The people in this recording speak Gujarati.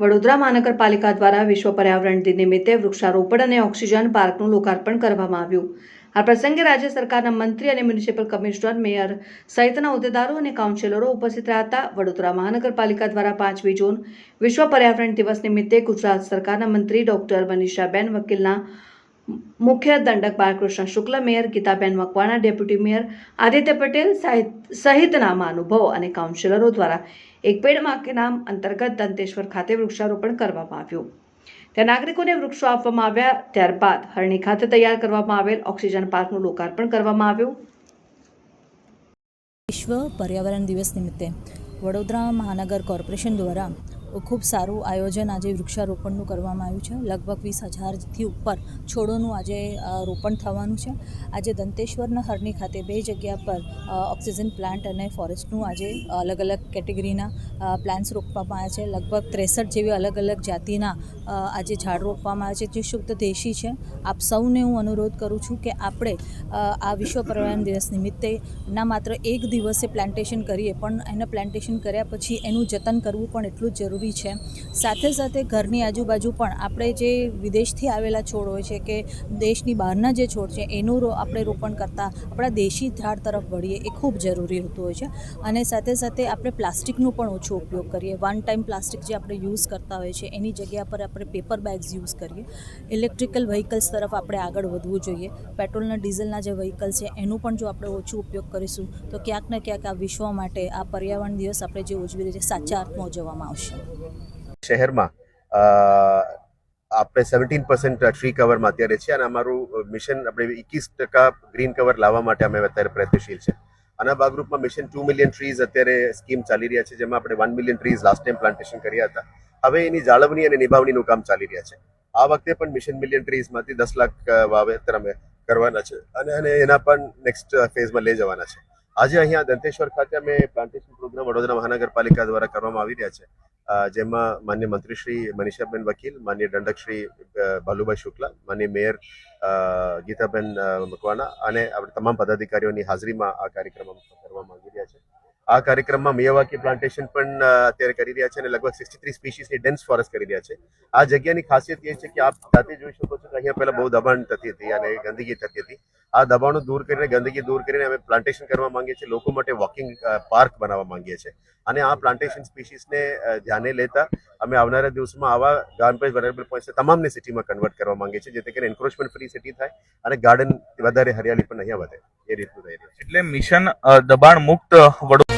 વડોદરા મહાનગરપાલિકા દ્વારા વિશ્વ પર્યાવરણ દિન નિમિત્તે વૃક્ષારોપણ અને ઓક્સિજન પાર્કનું લોકાર્પણ કરવામાં આવ્યું। આ પ્રસંગે રાજ્ય સરકારના મંત્રી અને મ્યુનિસિપલ કમિશનર, મેયર સહિતના હોદ્દેદારો અને કાઉન્સિલરો ઉપસ્થિત રહ્યા હતા। વડોદરા મહાનગરપાલિકા દ્વારા 5મી જૂન વિશ્વ પર્યાવરણ દિવસ નિમિત્તે ગુજરાત સરકારના મંત્રી ડોક્ટર મનીષાબેન વકીલના मुख्य दंडक Balkrishna Shukla, mayor Geetaben Makwana, deputy mayor Aditya Patel सहितना महानुभावो और काउंसिलरों द्वारा एक पेड़ मां के नाम अंतर्गत दंतेश्वर खाते वृक्षारोपण करवामां आव्युं। त्यां नागरिकोने वृक्षो आपवामां आव्या। त्यारबाद हरणी खाते तैयार करवामां आवेल ऑक्सिजन पार्कनुं लोकार्पण करवामां आव्युं। विश्व पर्यावरण दिवस निमित्ते वडोदरा महानगर कॉर्पोरेशन द्वारा खूब सारू आयोजन आज वृक्षारोपणનું કરવામાં આવ્યું છે। લગભગ 20,000થી ઉપર છોડોનું આજે રોપણ થવાનું છે। આજે દંતેશ્વરના હરણી ખાતે બે જગ્યા પર ઓક્સિજન પ્લાન્ટ અને ફોરેસ્ટનું આજે અલગ અલગ કેટેગરીના પ્લાન્ટ્સ રોપવામાં આવ્યા છે। લગભગ 63 જેવી અલગ અલગ જાતિના આજે ઝાડ રોપવામાં આવ્યા છે, જે શુદ્ધ દેશી છે। આપ સૌને હું અનુરોધ કરું છું કે આપણે આ વિશ્વ પર્યાવરણ દિવસ નિમિત્તે ના માત્ર એક દિવસે પ્લાન્ટેશન કરીએ, પણ એને પ્લાન્ટેશન કર્યા પછી એનું જતન કરવું પણ એટલું જ જરૂરી છે। સાથે સાથે ઘરની આજુબાજુ પણ આપણે જે વિદેશથી આવેલા છોડ હોય છે કે દેશની બહારના જે છોડ છે એનું આપણે રોપણ કરતાં આપણા દેશી ઝાડ તરફ વળીએ, એ ખૂબ જરૂરી હોતું હોય છે। અને સાથે સાથે આપણે પ્લાસ્ટિકનો પણ ઓછો ઉપયોગ કરીએ। વન ટાઈમ પ્લાસ્ટિક જે આપણે યુઝ કરતા હોય છે એની જગ્યા પર આપણે પેપર બેગ્સ યુઝ કરીએ। ઇલેક્ટ્રિકલ વ્હીકલ્સ તરફ આપણે આગળ વધવું જોઈએ। પેટ્રોલના ડીઝલના જે વ્હીકલ છે એનું પણ જો આપણે ઓછું ઉપયોગ કરીશું તો ક્યાંક ને ક્યાંક આ વિશ્વ માટે આ પર્યાવરણ દિવસ આપણે જે ઉજવી રહ્યા છીએ સાચા અર્થમાં ઉજવવામાં આવશે। शहर में આપણે 17% ટ્રી કવરમાં અત્યારે છે અને અમારું મિશન આપણે 21% ગ્રીન કવર લાવવા માટે અમે અત્યારે પ્રયત્નશીલ છે। આના ભાગરૂપમાં મિશન 2 મિલિયન ટ્રીઝ અત્યારે સ્કીમ ચાલી રહ્યા છે, જેમાં આપણે 1 million trees last time plantation કર્યા હતા। હવે એની જાળવણી અને નિભાવણીનું કામ ચાલી રહ્યા છે। આ વખતે પણ મિશન મિલિયન ટ્રીઝમાંથી 10 લાખ વાવેતર અમે કરવાના છે અને એના પણ નેક્સ્ટ ફેઝમાં લઈ જવાના છે। આજે અહીંયા દંતેશ્વર ખાતે અમે પ્લાન્ટેશન પ્રોગ્રામ વડોદરા મહાનગરપાલિકા દ્વારા કરવામાં આવી રહ્યા છે, જેમાં માન્ય મંત્રી શ્રી મનીષાબેન વકીલ, માન્ય દંડક શ્રી ભાલુભાઈ શુક્લા, માન્ય મેયર ગીતાબેન મકવાણા અને આપણે તમામ પદાધિકારીઓની હાજરીમાં આ કાર્યક્રમ કરવામાં આવી રહ્યા છે। આ કાર્યક્રમમાં મિયાવાકી પ્લાન્ટેશન પણ અત્યારે કરી રહ્યા છે અને લગભગ 63 સ્પીસીસની ડેન્સ ફોરેસ્ટ કરી રહ્યા છે। આ જગ્યાની ખાસિયત એ છે કે આપ જાતે જોઈ શકો છો કે અહીંયા પહેલા બહુ દબાણ થતી હતી અને ગંદકી થતી હતી। આ દબાણો દૂર કરીને, ગંદકી દૂર કરીને અમે પ્લાન્ટેશન કરવા માંગીએ છીએ। લોકો માટે વોકિંગ પાર્ક બનાવવા માંગીએ છીએ અને આ પ્લાન્ટેશન સ્પીસીસને ધ્યાને લેતા અમે આવનારા દિવસમાં આવા ગાર્ડન વેરેબલ પોઈન્ટ્સ તમામને સિટીમાં કન્વર્ટ કરવા માંગીએ છીએ, જેથી કરીને એન્ક્રોચમેન્ટ ફ્રી સિટી થાય અને ગાર્ડન વધારે હરિયાળી પણ અહીંયા વધે, એ રીતનું થઈ રહ્યું છે। એટલે મિશન દબાણ મુક્ત વડોદરા